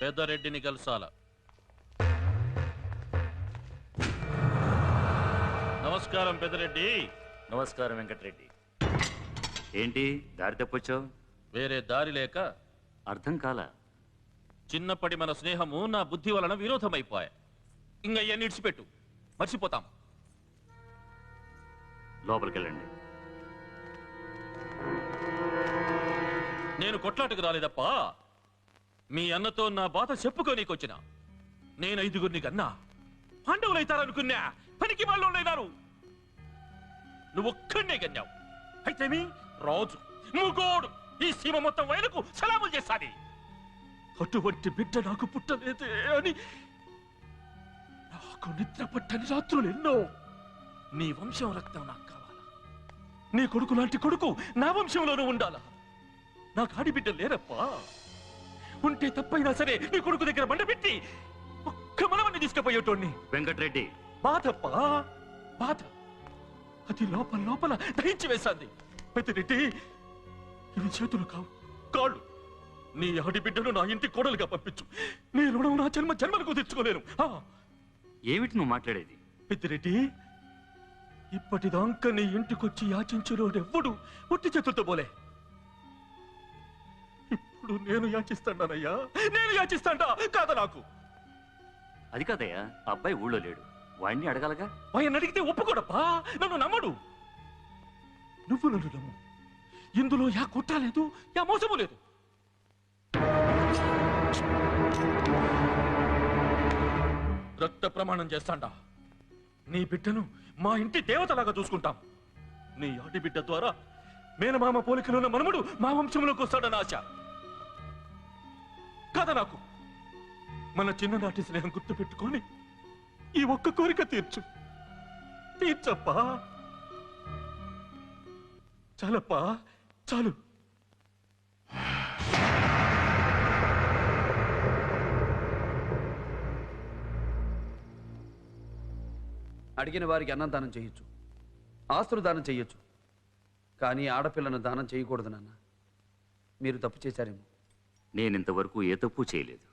పెద్దరెడ్డిని కలుసాల. నమస్కారం పెద్దరెడ్డి. నమస్కారం వెంకటరెడ్డి. ఏంటి దారి తప్పొచ్చావు? వేరే దారి లేక. అర్థం కాల. చిన్నప్పటి మన స్నేహము నా బుద్ధి వలన విరోధమైపోయా. ఇంకా ఇవన్నీ ఇడిచిపెట్టు, మర్చిపోతాం. లోపలికెళ్ళండి. నేను కొట్లాటకు రాలేదప్పా. మీ అన్నతో నా బాధ చెప్పుకోనీకొచ్చిన. నేను 5గురిని కన్నా పాండవులు అవుతారనుకున్నా. పనికి వాళ్ళు ఉండేదారు. నువ్వు ఒక్కడే కన్నావు. అయితే మీ రాజు ముగోడు ఈ సీమ మొత్తం వైలకు సలాములు చేస్తాది. అటువంటి బిడ్డ నాకు పుట్టలేదే అని నాకు నిద్ర పట్టని రాత్రులు ఎన్నో. నీ వంశం రక్తం నాకు కావాలా? నీ కొడుకు లాంటి కొడుకు నా వంశంలోనూ ఉండాలా? నాకు ఆడిబిడ్డ లేరప్పా. ఉంటే తప్పైనా సరే నీ కొడుకు దగ్గర బండబెట్టి ఒక్క మనవన్ని తీసుకుపోయేటోడిని. వెంకటరెడ్డి, బాధప్పా బాధ. అది లోపల లోపల దహించి వేశాంది. పెద్దరెడ్డి, ఇవి చేతులు కావు, కాళ్ళు. నీ ఆడిబిడ్డను నా ఇంటి కోడలుగా పంపించు. నీ రుణం నా జన్మ జన్మలకు తెచ్చుకోలేను. ఏమిటి నువ్వు మాట్లాడేది? పెద్దరెడ్డి, ఇప్పటిదాకా నీ ఇంటికొచ్చి యాచించులోడెవ్వడు ఒట్టి చేతులతో పోలే. ఇప్పుడు నేను యాచిస్తానయ్యా. నేను యాచిస్తాడా కాదా? నాకు అది కాదయ్యా, అబ్బాయి ఊళ్ళో లేడు, వాడిని అడగాలగా. ఆయన అడిగితే ఒప్పుకోడప్పా. నన్ను నమ్మడు. నువ్వు నన్ను నమ్ము. ఇందులో యా కుట్ర లేదు, యా మోసము లేదు. రక్త ప్రమాణం చేస్తాండా. నీ బిడ్డను మా ఇంటి దేవతలాగా చూసుకుంటాం. నీ ఆడి బిడ్డ ద్వారా మేనమామ పోలికలున్న మనముడు మా వంశంలోకి వస్తాడని ఆశ కదా నాకు. మన చిన్ననాటి స్నేహం గుర్తు పెట్టుకొని ఈ ఒక్క కోరిక తీర్చప్పా. చాలప్పా, చాలు. అడిగిన వారికి అన్నం దానం చేయొచ్చు, ఆస్తులు దానం చేయొచ్చు, కానీ ఆడపిల్లను దానం చేయకూడదు నాన్న. మీరు తప్పు చేశారేమో. నేనింతవరకు ఏ తప్పు చేయలేదు.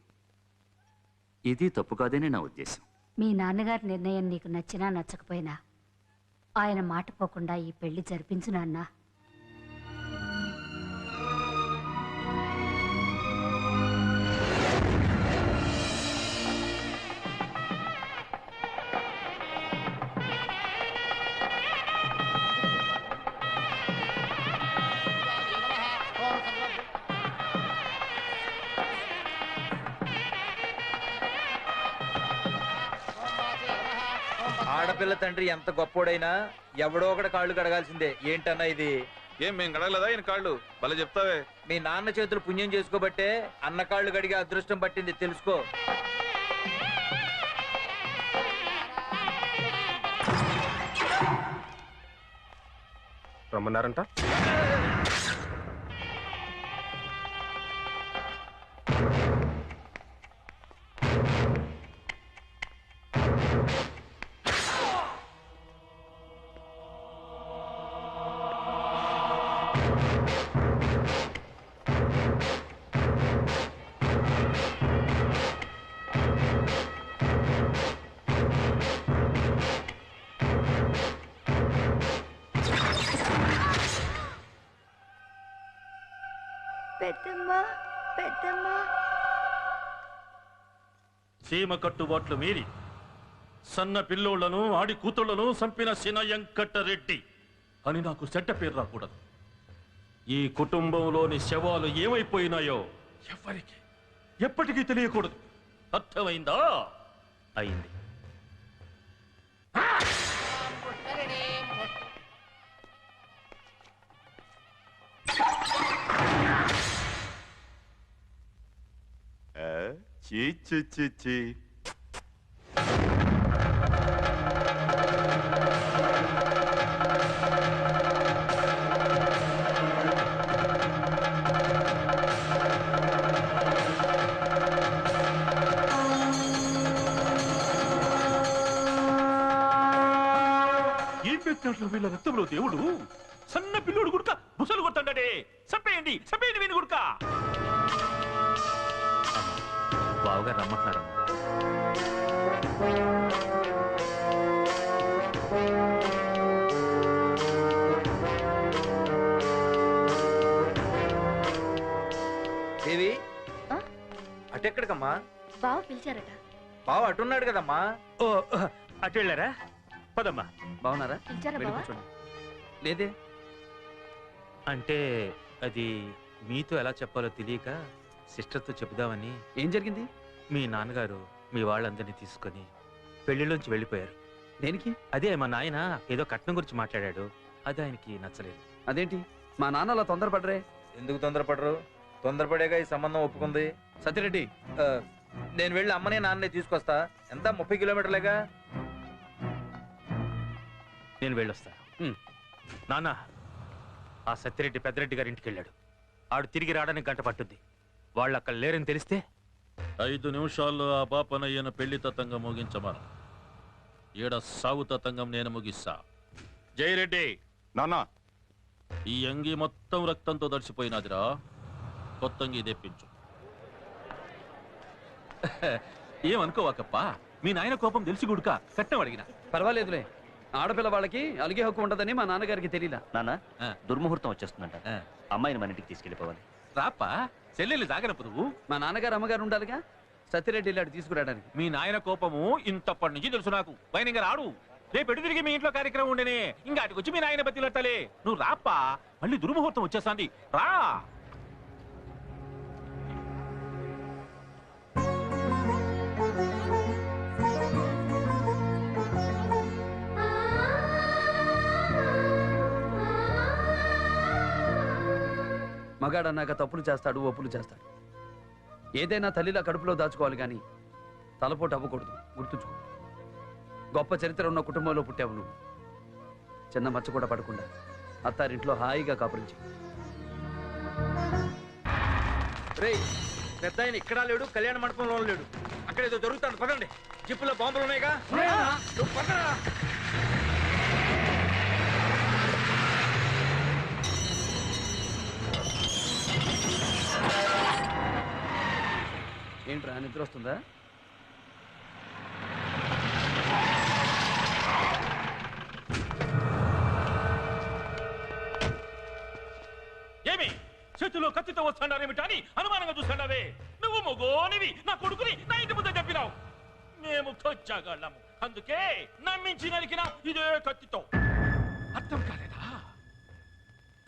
ఇది తప్పు కాదని నా ఉద్దేశం. మీ నాన్నగారి నిర్ణయం నీకు నచ్చినా నచ్చకపోయినా ఆయన మాట పోకుండా ఈ పెళ్లి జరిపించు నాన్నా. ఆడపిల్ల తండ్రి ఎంత గొప్పోడైనా ఎవడో ఒకటి కాళ్ళు కడగాల్సిందే. ఏంటన్నా ఇది? ఏం మేము కడగలేదా ఈయన కాళ్ళు? భలే చెప్తావే. మీ నాన్న చేతులు పుణ్యం చేసుకోబట్టే అన్న కాళ్ళు కడిగే అదృష్టం పట్టింది, తెలుసుకో. రమ్మన్నారంట. సీమ కట్టుబాట్లు మీరి సన్న పిల్లోళ్లను ఆడి కూతుళ్లను చంపిన సినయంకట్టరెడ్డి అని నాకు చెడ్డ పేరు రాకూడదు. ఈ కుటుంబంలోని శవాలు ఏమైపోయినాయో ఎవరికి ఎప్పటికీ తెలియకూడదు. అర్థమైందా? అయింది. చీ. ఏం పెట్టినట్లు వీళ్ళ రక్తంలో దేవుడు సన్న పిల్లోడు గుడక బుసలు కొట్టండే. చంపేయండి, చంపేయండి వీని గుడక. బావగారు రమ్మంటున్నారమ్మా. దేవి ఆ? అటెక్కడికమ్మా? బావ పిలిచారట. బావ అటున్నాడు కదమ్మా. ఓ అటు వెళ్ళారా? పదమ్మా. బాగున్నారా? పిలిచారా వెళ్ళి బావ? కూర్చోండి. లేదే. అంటే అది మీతో ఎలా చెప్పాలో తెలియక సిస్టర్తో చెబుదామని. ఏం జరిగింది? మీ నాన్నగారు మీ వాళ్ళందరినీ తీసుకొని పెళ్లిలోంచి వెళ్ళిపోయారు. దేనికి? అదే మా నాయన ఏదో కట్నం గురించి మాట్లాడాడు, అది ఆయనకి నచ్చలేదు. అదేంటి మా నాన్న అలా తొందరపడరే? ఎందుకు తొందరపడరు? తొందరపడేగా ఈ సంబంధం ఒప్పుకుంది. సత్యరెడ్డి, నేను వెళ్ళి అమ్మనే నాన్నే తీసుకొస్తా. ఎంత 30 కిలోమీటర్లేగా. నేను వెళ్ళొస్తా. ఉమ్. నాన్న, ఆ సత్యరెడ్డి పెద్దరెడ్డి గారి ఇంటికి వెళ్ళాడు. ఆడు తిరిగి రావడానికి గంట పట్టుద్ది. వాళ్ళు అక్కడ లేరని తెలిస్తే 5 నిమిషాల్లో ఆ పాపనయ్యన పెళ్లి తతంగం ముగించమను. ఈడ సాగు తతంగం నేను ముగిస్తా. జయరెడ్డి, నాన్న ఈ అంగి మొత్తం రక్తంతో దడిచిపోయినదిరా. కొత్తంగి తెప్పించు. ఏమనుకోవాకప్ప, మీ నాయన కోపం తెలిసి గుడుక కట్నం అడిగిన. పర్వాలేదులే. ఆడపిల్ల వాళ్ళకి అలిగే హక్కు ఉండదని మా నాన్నగారికి తెలియదా? నాన్న ఆ. దుర్ముహూర్తం వచ్చేస్తుందంట. అమ్మాయిని మన ఇంటికి తీసుకెళ్ళిపోవాలి. రాప్పా, చెల్లెళ్ళు జాగరపు నువ్వు. మా నాన్నగారు అమ్మగారు ఉండాలిగా. సత్యరెడ్డి ఇల్లాడు తీసుకురావడానికి. మీ నాయన కోపము ఇంతప్పటి నుంచి తెలుసు నాకు. పైన ఇంకా రాడు. రేపు ఎటు తిరిగి మీ ఇంట్లో కార్యక్రమం ఉండేనే. ఇంకా అటుకు వచ్చి మీ నాయన బతిలట్టలే. నువ్వు రాప్పా, మళ్ళీ దుర్ముహూర్తం వచ్చేస్తాంది. రా. మగాడన్నాక తప్పులు చేస్తాడు, ఒప్పులు చేస్తాడు. ఏదైనా తల్లిలా కడుపులో దాచుకోవాలి కానీ తలపోటు అవ్వకూడదు. గుర్తుంచుకో. గొప్ప చరిత్ర ఉన్న కుటుంబంలో పుట్టావు నువ్వు. చిన్న మచ్చ కూడా పడకుండా అత్తారింట్లో హాయిగా కాపురించి. రేయ్, పెద్ద ఆయన ఇక్కడ లేడు, కళ్యాణ మండపంలో లేడు. అక్కడ ఏదో జరుగుతాడు. పదండి. జిప్పులో బాంబులు ఉన్నాయిగా. నువ్వు పదరా. ఏంట్రా నిద్ర వస్తుందా? ఏమి చేతిలో కత్తితో వస్తాడారేమిటా అని అనుమానంగా చూస్తాడావే? నువ్వు మొగోనివి నా కొడుకుని నా ఇంటి ముందే చెప్పినావు. మేము కొచ్చాగాళ్ళము, అందుకే నమ్మించి నరికినా ఇదే కత్తితో. అర్థం కాలేదా?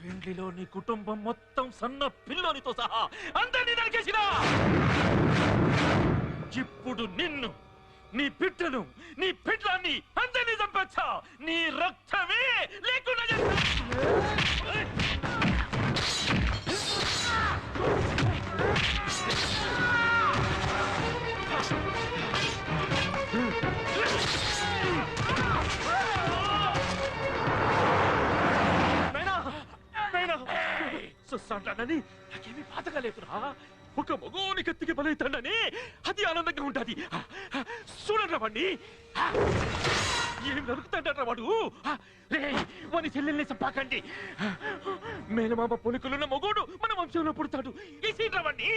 పెండ్లిలో నీ కుటుంబం మొత్తం సన్న పిల్లోనితో సహా అందరినీ నరికేసినా. ఇప్పుడు నిన్ను, నీ బిడ్డను, నీ బిడ్డని అందరినీ చంపచ్చా. నీ రక్తమే లేకుండా చూస్తాడని నాకేమీ బాధగా లేదురా. ఒక మగోని కత్తికి బలైతాడని అది ఆనందంగా ఉంటుంది. చూడండి వాడిని ఏం నరుకుతాడరా వాడు. రే, వాని చెల్లెల్ని చంపాకండి. మేనమామ పొలికలున్న మగోడు మన వంశంలో పుడతాడు. ఈ సీట్ల వాడిని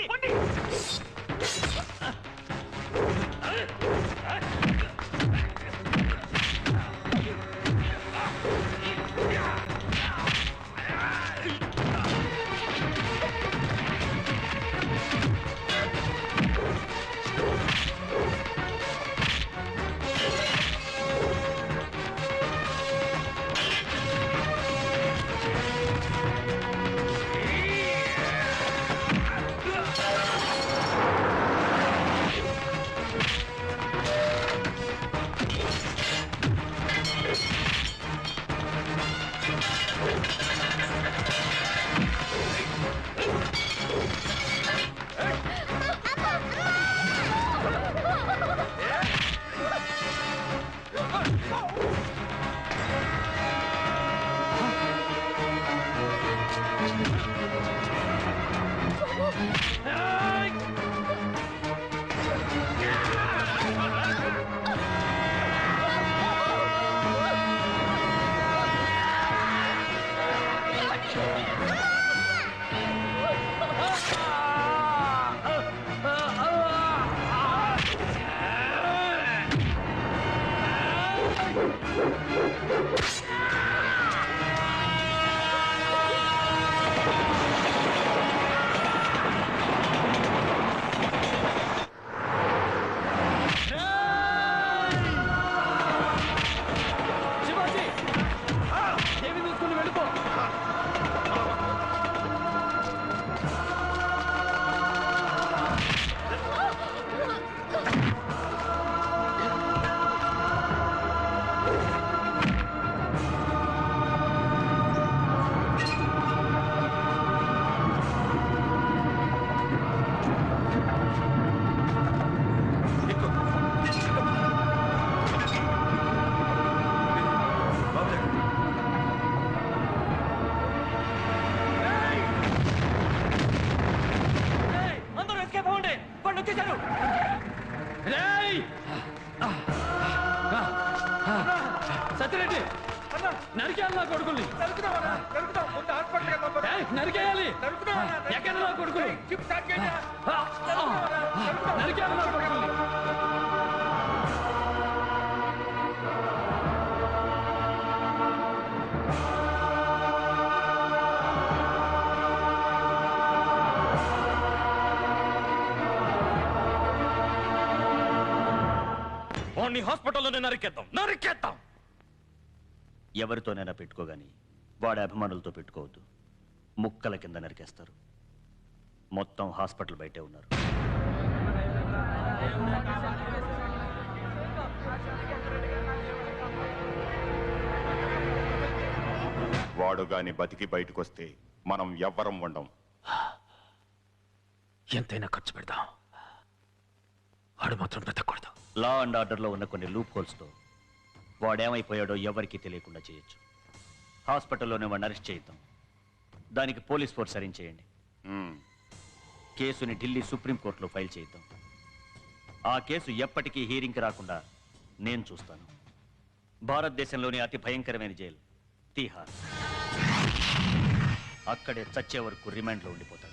సత్యరెడ్డి నరికేయాలి నా కొడుకుల్ని, నరికేయాలి. ఎక్కడ నా కొడుకులు? నరికేయాలి నా కొడుకుల్ని. వాడిని హాస్పిటల్లోనే నరికేద్దాం. ఎవరితోనైనా పెట్టుకోగాని వాడి అభిమానులతో పెట్టుకోవద్దు. ముక్కల కింద నరికేస్తారు. మొత్తం హాస్పిటల్ బయటే ఉన్నారు. వాడు గాని బతికి బయటకొస్తే మనం ఎవ్వరం ఉండం. ఎంతైనా ఖర్చు పెడదాం, వాడు మాత్రం బ్రతకూడదు. లా అండ్ ఆర్డర్లో ఉన్న కొన్ని లూప్ హోల్స్తో వాడేమైపోయాడో ఎవరికీ తెలియకుండా చేయొచ్చు. హాస్పిటల్లోనే వాడిని అరెస్ట్ చేయిద్దాం. దానికి పోలీస్ ఫోర్స్ అరేంజ్ చేయండి. కేసుని ఢిల్లీ సుప్రీంకోర్టులో ఫైల్ చేయిద్దాం. ఆ కేసు ఎప్పటికీ హీరింగ్కి రాకుండా నేను చూస్తాను. భారతదేశంలోని అతి భయంకరమైన జైలు తీహార్. అక్కడే చచ్చే వరకు రిమాండ్లో ఉండిపోతాడు.